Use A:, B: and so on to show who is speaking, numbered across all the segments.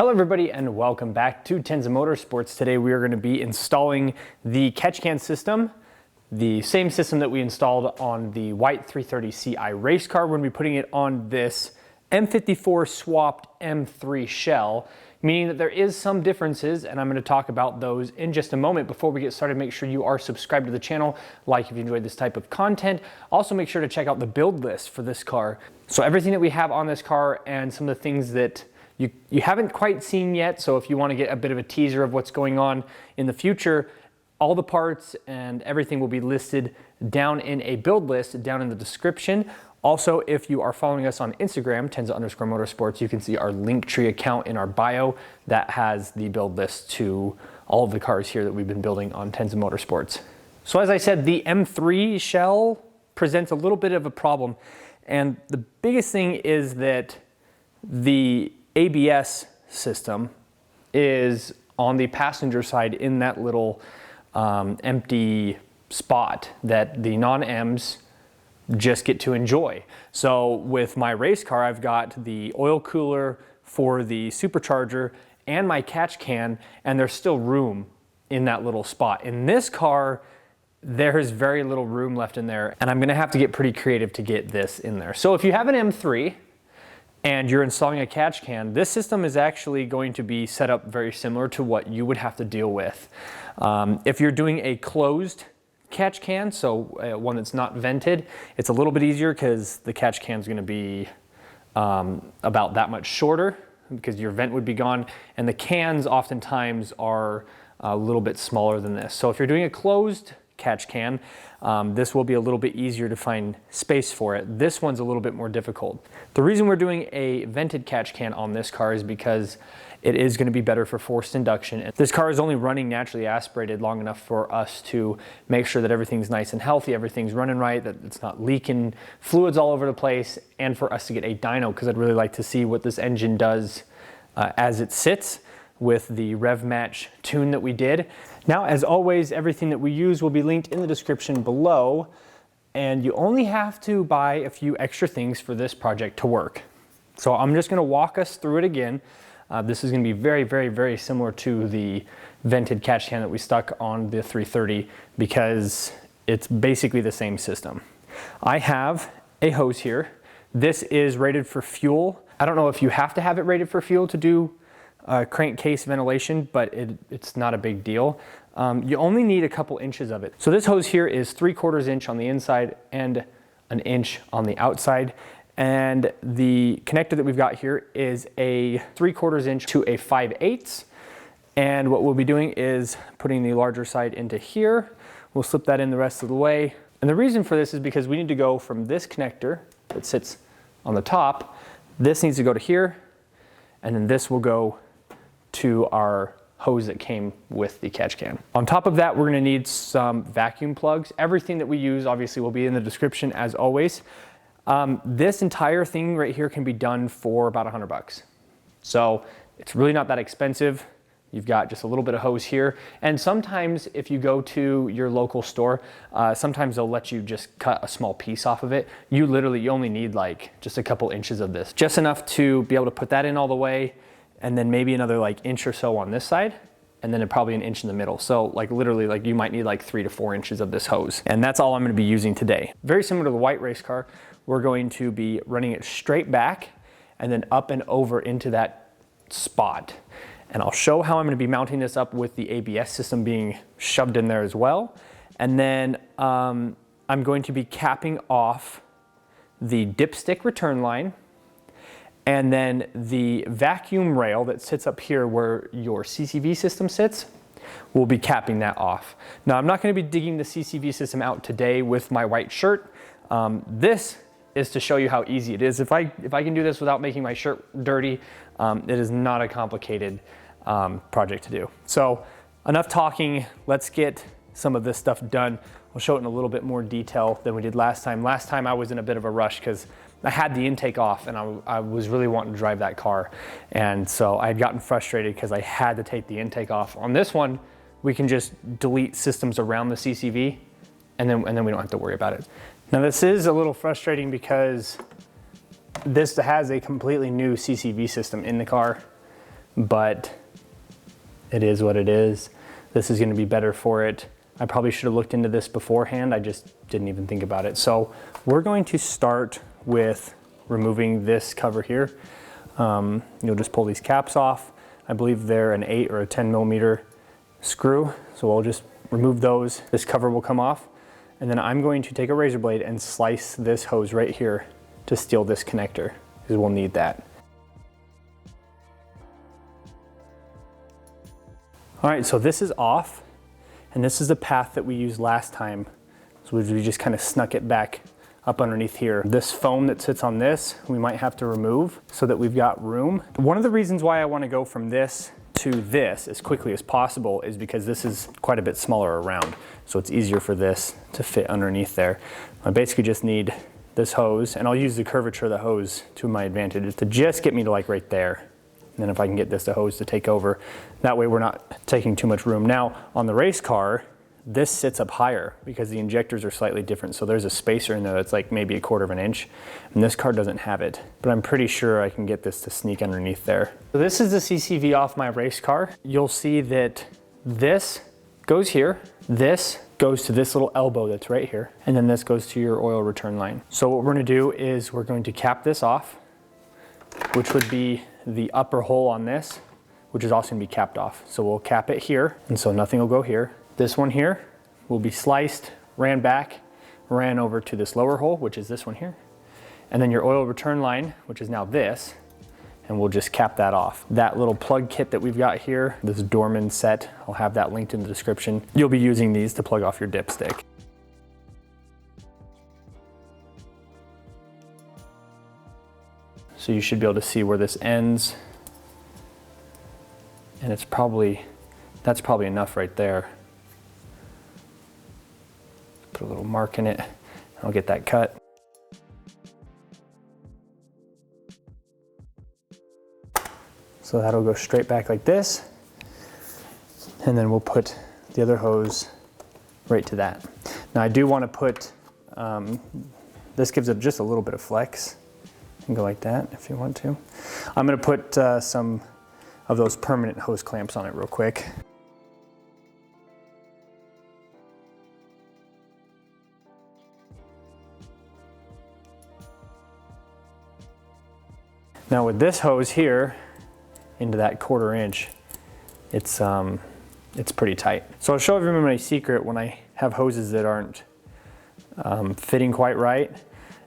A: Hello everybody and welcome back to Tenza Motorsports. Today we are going to be installing the catch can system, the same system that we installed on the white 330 Ci race car. We're going to be putting it on this M54 swapped M3 shell, meaning that there is some differences, and I'm going to talk about those in just a moment. Before we get started, make sure you are subscribed to the channel, like if you enjoyed this type of content. Also make sure to check out the build list for this car. So everything that we have on this car and some of the things that you haven't quite seen yet, so if you want to get a bit of a teaser of what's going on in the future, all the parts and everything will be listed down in a build list down in the description. Also, if you are following us on Instagram, Tenza_Motorsports, you can see our Linktree account in our bio that has the build list to all of the cars here that we've been building on Tenza Motorsports. So as I said, the M3 shell presents a little bit of a problem, and the biggest thing is that the ABS system is on the passenger side in that little empty spot that the non-Ms just get to enjoy. So with my race car, I've got the oil cooler for the supercharger and my catch can, and there's still room in that little spot. In this car, there is very little room left in there, and I'm gonna have to get pretty creative to get this in there. So if you have an M3, and you're installing a catch can, this system is actually going to be set up very similar to what you would have to deal with. If you're doing a closed catch can, so one that's not vented, it's a little bit easier because the catch can is going to be about that much shorter because your vent would be gone, and the cans oftentimes are a little bit smaller than this. So if you're doing a closed catch can, this will be a little bit easier to find space for it. This one's a little bit more difficult. The reason we're doing a vented catch can on this car is because it is going to be better for forced induction. This car is only running naturally aspirated long enough for us to make sure that everything's nice and healthy, everything's running right, that it's not leaking fluids all over the place, and for us to get a dyno, because I'd really like to see what this engine does as it sits with the rev match tune that we did. Now, as always, everything that we use will be linked in the description below, and you only have to buy a few extra things for this project to work. So I'm just gonna walk us through it again. This is gonna be very, very, very similar to the vented catch can that we stuck on the 330 because it's basically the same system. I have a hose here. This is rated for fuel. I don't know if you have to have it rated for fuel to do crankcase ventilation, but it's not a big deal. You only need a couple inches of it. So this hose here is 3/4 inch on the inside and an inch on the outside. And the connector that we've got here is a 3/4 inch to a 5/8. And what we'll be doing is putting the larger side into here. We'll slip that in the rest of the way. And the reason for this is because we need to go from this connector that sits on the top. This needs to go to here, and then this will go to our hose that came with the catch can. On top of that, we're gonna need some vacuum plugs. Everything that we use obviously will be in the description as always. This entire thing right here can be done for about $100. So it's really not that expensive. You've got just a little bit of hose here. And sometimes if you go to your local store, sometimes they'll let you just cut a small piece off of it. You only need like just a couple inches of this. Just enough to be able to put that in all the way, and then maybe another like inch or so on this side, and then probably an inch in the middle. So like literally like you might need like 3 to 4 inches of this hose. And that's all I'm gonna be using today. Very similar to the white race car, we're going to be running it straight back and then up and over into that spot. And I'll show how I'm gonna be mounting this up with the ABS system being shoved in there as well. And then I'm going to be capping off the dipstick return line, and then the vacuum rail that sits up here where your CCV system sits, we'll be capping that off. Now, I'm not gonna be digging the CCV system out today with my white shirt. This is to show you how easy it is. If I can do this without making my shirt dirty, it is not a complicated project to do. So enough talking, let's get some of this stuff done. We'll show it in a little bit more detail than we did last time. Last time I was in a bit of a rush because I had the intake off and I was really wanting to drive that car. And so I had gotten frustrated because I had to take the intake off. On this one, we can just delete systems around the CCV and then we don't have to worry about it. Now this is a little frustrating because this has a completely new CCV system in the car. but it is what it is. This is gonna be better for it. I probably should have looked into this beforehand. I just didn't even think about it. So we're going to start with removing this cover here. You'll just pull these caps off. I believe they're an 8 or a 10 millimeter screw. So we'll just remove those. This cover will come off. And then I'm going to take a razor blade and slice this hose right here to steal this connector, because we'll need that. All right, so this is off, and this is the path that we used last time. So we just kind of snuck it back up underneath here. This foam that sits on this, we might have to remove so that we've got room. One of the reasons why I want to go from this to this as quickly as possible is because this is quite a bit smaller around. So it's easier for this to fit underneath there. I basically just need this hose, and I'll use the curvature of the hose to my advantage to just get me to like right there. And then if I can get this to hose to take over, that way we're not taking too much room. Now on the race car, this sits up higher because the injectors are slightly different. So there's a spacer in there that's like maybe 1/4 of an inch, and this car doesn't have it. But I'm pretty sure I can get this to sneak underneath there. So this is the CCV off my race car. You'll see that this goes here, this goes to this little elbow that's right here, and then this goes to your oil return line. So what we're gonna do is we're going to cap this off, which would be the upper hole on this, which is also gonna be capped off. So we'll cap it here, and so nothing will go here. This one here will be sliced, ran back, ran over to this lower hole, which is this one here. And then your oil return line, which is now this, and we'll just cap that off. That little plug kit that we've got here, this Dorman set, I'll have that linked in the description. You'll be using these to plug off your dipstick. So you should be able to see where this ends. And that's probably enough right there. Put a little mark in it. I'll get that cut. So that'll go straight back like this. And then we'll put the other hose right to that. Now I do want to put, this gives it just a little bit of flex. You can go like that if you want to. I'm going to put some of those permanent hose clamps on it real quick. Now with this hose here, into that 1/4 inch, it's pretty tight. So I'll show everyone my secret when I have hoses that aren't fitting quite right.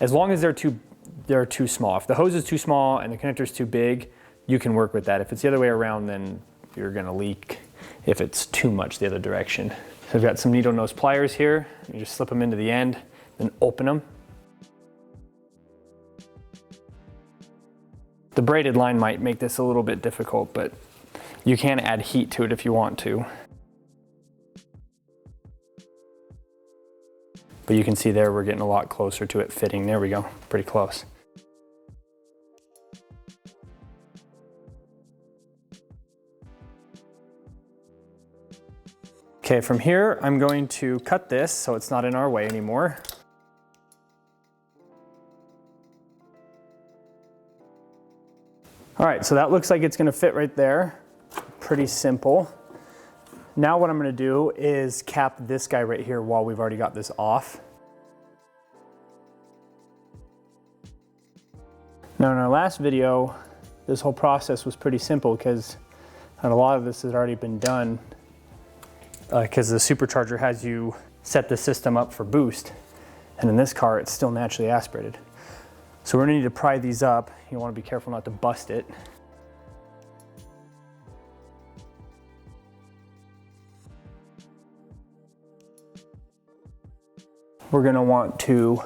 A: As long as they're too small. If the hose is too small and the connector is too big, you can work with that. If it's the other way around, then you're gonna leak if it's too much the other direction. So I've got some needle nose pliers here. You just slip them into the end, then open them. The braided line might make this a little bit difficult, but you can add heat to it if you want to. But you can see there we're getting a lot closer to it fitting. There we go, pretty close. Okay, from here I'm going to cut this so it's not in our way anymore. All right, so that looks like it's gonna fit right there. Pretty simple. Now what I'm gonna do is cap this guy right here while we've already got this off. Now in our last video, this whole process was pretty simple because a lot of this has already been done because the supercharger has you set the system up for boost. And in this car, it's still naturally aspirated. So we're gonna need to pry these up. You wanna be careful not to bust it. We're gonna want to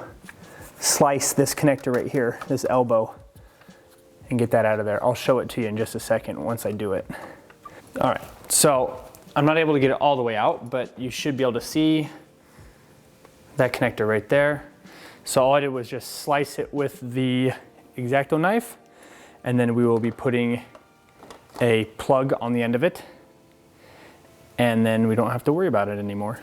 A: slice this connector right here, this elbow, and get that out of there. I'll show it to you in just a second once I do it. All right, so I'm not able to get it all the way out, but you should be able to see that connector right there. So all I did was just slice it with the X-Acto knife, and then we will be putting a plug on the end of it, and then we don't have to worry about it anymore.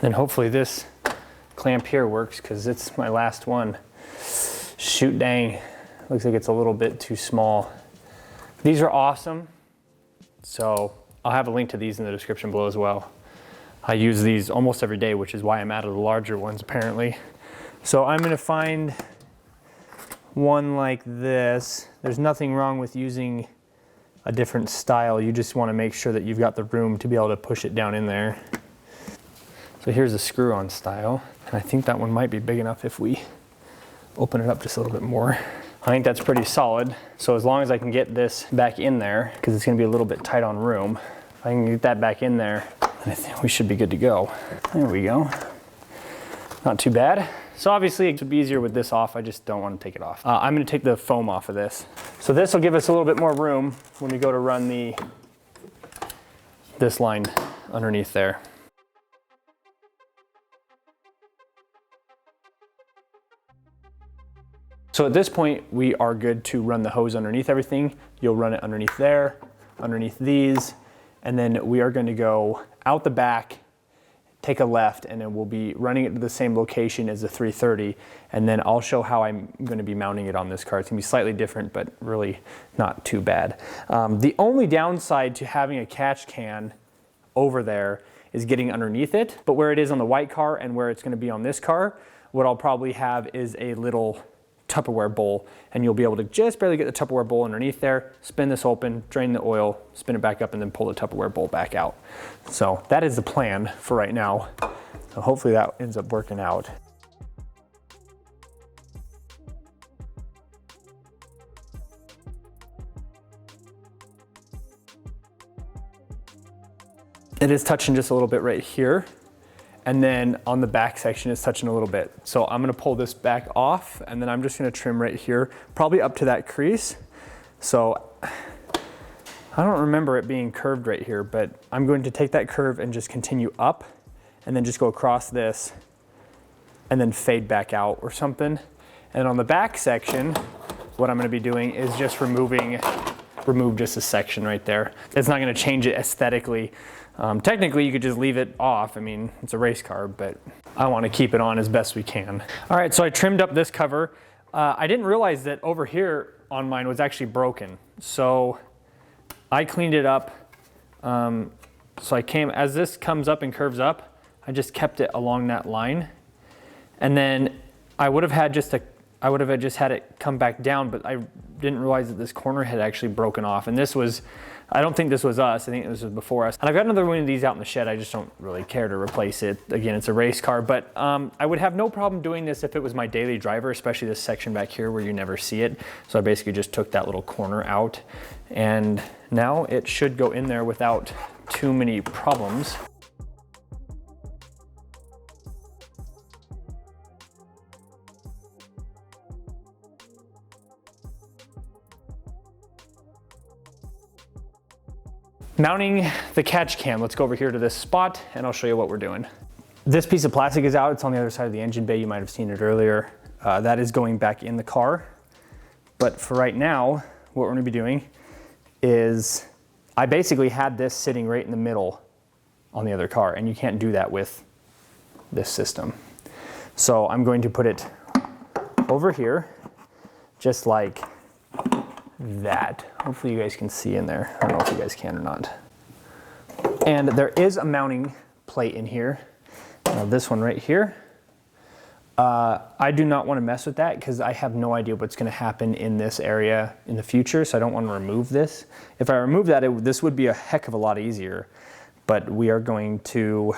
A: Then hopefully this clamp here works because it's my last one. Shoot dang, looks like it's a little bit too small. These are awesome. So I'll have a link to these in the description below as well. I use these almost every day, which is why I'm out of the larger ones apparently. So I'm gonna find one like this. There's nothing wrong with using a different style. You just wanna make sure that you've got the room to be able to push it down in there. So here's a screw-on style. And I think that one might be big enough if we open it up just a little bit more. I think that's pretty solid. So as long as I can get this back in there, because it's gonna be a little bit tight on room, if I can get that back in there, I think we should be good to go. There we go. Not too bad. So obviously it would be easier with this off. I just don't want to take it off. I'm gonna take the foam off of this. So this will give us a little bit more room when we go to run this line underneath there. So at this point, we are good to run the hose underneath everything. You'll run it underneath there, underneath these, and then we are going to go out the back, take a left, and then we'll be running it to the same location as the 330, and then I'll show how I'm going to be mounting it on this car. It's going to be slightly different, but really not too bad. The only downside to having a catch can over there is getting underneath it, but where it is on the white car and where it's going to be on this car, what I'll probably have is a little Tupperware bowl, and you'll be able to just barely get the Tupperware bowl underneath there, spin this open, drain the oil, spin it back up, and then pull the Tupperware bowl back out. So that is the plan for right now. So hopefully that ends up working out. It is touching just a little bit right here. And then on the back section it's touching a little bit. So I'm gonna pull this back off, and then I'm just gonna trim right here, probably up to that crease. So I don't remember it being curved right here, but I'm going to take that curve and just continue up, and then just go across this, and then fade back out or something. And on the back section, what I'm gonna be doing is just remove just a section right there. It's not gonna change it aesthetically. Technically, you could just leave it off. I mean, it's a race car, but I want to keep it on as best we can. All right, so I trimmed up this cover. I didn't realize that over here on mine was actually broken. So I cleaned it up. So as this comes up and curves up, I just kept it along that line. And then I would have just had it come back down, but I didn't realize that this corner had actually broken off. And this was, I don't think this was us. I think this was before us. And I've got another one of these out in the shed. I just don't really care to replace it. Again, it's a race car, but I would have no problem doing this if it was my daily driver, especially this section back here where you never see it. So I basically just took that little corner out, and now it should go in there without too many problems. Mounting the catch can, let's go over here to this spot and I'll show you what we're doing. This piece of plastic is out, it's on the other side of the engine bay, you might have seen it earlier. That is going back in the car. But for right now, what we're gonna be doing is, I basically had this sitting right in the middle on the other car, and you can't do that with this system. So I'm going to put it over here, just like that. Hopefully you guys can see in there. I don't know if you guys can or not. And there is a mounting plate in here. This one right here. I do not want to mess with that because I have no idea what's going to happen in this area in the future, so I don't want to remove this. If I remove that, this would be a heck of a lot easier, but we are going to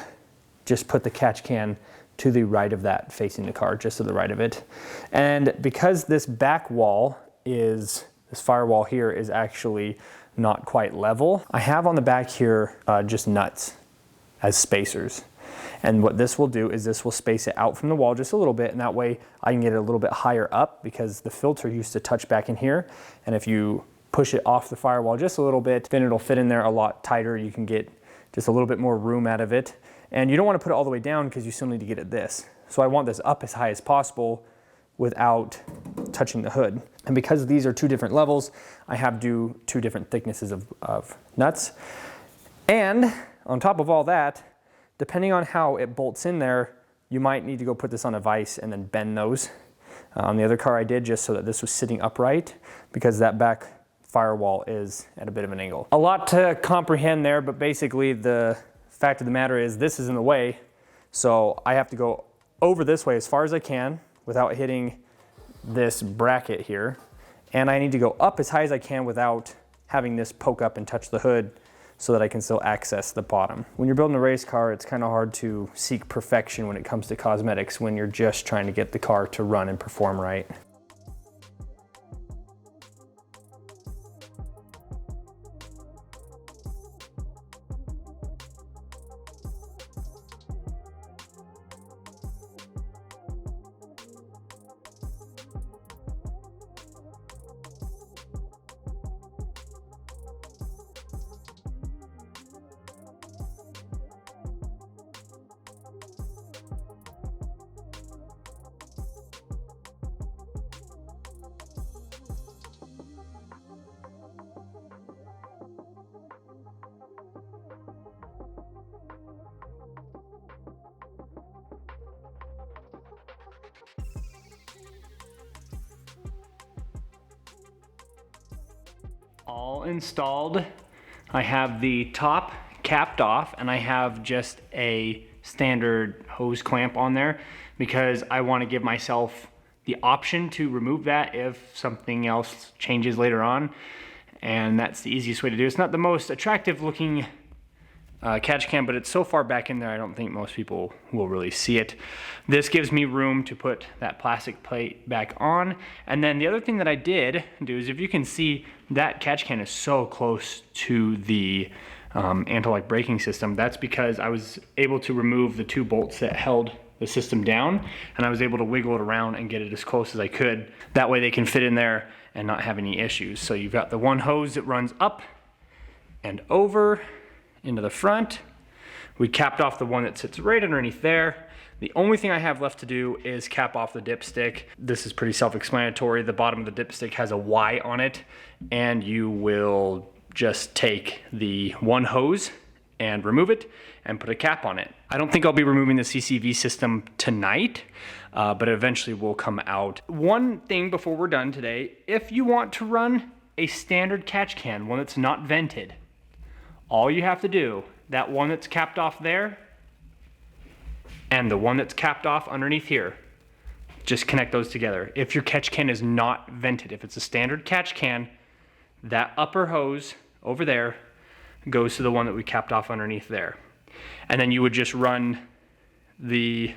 A: just put the catch can to the right of that, facing the car, just to the right of it. And because this back wall is, this firewall here is actually not quite level, I have on the back here just nuts as spacers. And what this will do is this will space it out from the wall just a little bit, and that way I can get it a little bit higher up because the filter used to touch back in here. And if you push it off the firewall just a little bit, then it'll fit in there a lot tighter. You can get just a little bit more room out of it. And you don't want to put it all the way down because you still need to get at this. So I want this up as high as possible without touching the hood. And because these are two different levels, I have two different thicknesses of nuts. And on top of all that, depending on how it bolts in there, you might need to go put this on a vise and then bend those. On the other car I did, just so that this was sitting upright, because that back firewall is at a bit of an angle. A lot to comprehend there, but basically the fact of the matter is this is in the way, so I have to go over this way as far as I can without hitting this bracket here, and I need to go up as high as I can without having this poke up and touch the hood, so that I can still access the bottom. When you're building a race car, it's kind of hard to seek perfection when it comes to cosmetics when you're just trying to get the car to run and perform right. All installed. I have the top capped off, and I have just a standard hose clamp on there because I want to give myself the option to remove that if something else changes later on, and that's the easiest way to do it. It's not the most attractive looking catch can, but it's so far back in there I don't think most people will really see it. This gives me room to put that plastic plate back on. And then the other thing that I did do is, if you can see, that catch can is so close to the antilock braking system. That's because I was able to remove the 2 bolts that held the system down, and I was able to wiggle it around and get it as close as I could. That way they can fit in there and not have any issues. So you've got the one hose that runs up and over into the front. We capped off the one that sits right underneath there. The only thing I have left to do is cap off the dipstick. This is pretty self-explanatory. The bottom of the dipstick has a Y on it, and you will just take the one hose and remove it and put a cap on it. I don't think I'll be removing the CCV system tonight, but it eventually will come out. One thing before we're done today, if you want to run a standard catch can, one that's not vented, all you have to do, that one that's capped off there and the one that's capped off underneath here, just connect those together. If your catch can is not vented, if it's a standard catch can, that upper hose over there goes to the one that we capped off underneath there. And then you would just run the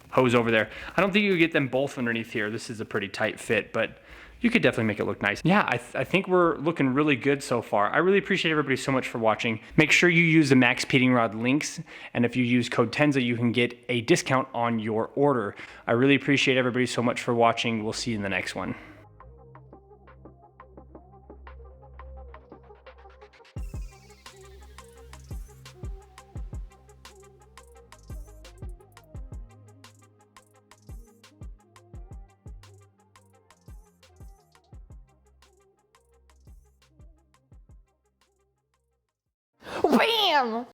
A: hose over there. I don't think you would get them both underneath here. This is a pretty tight fit, but you could definitely make it look nice. Yeah, I think we're looking really good so far. I really appreciate everybody so much for watching. Make sure you use the Maxpeedingrod links, and if you use code Tenza, you can get a discount on your order. I really appreciate everybody so much for watching. We'll see you in the next one.
B: Bam!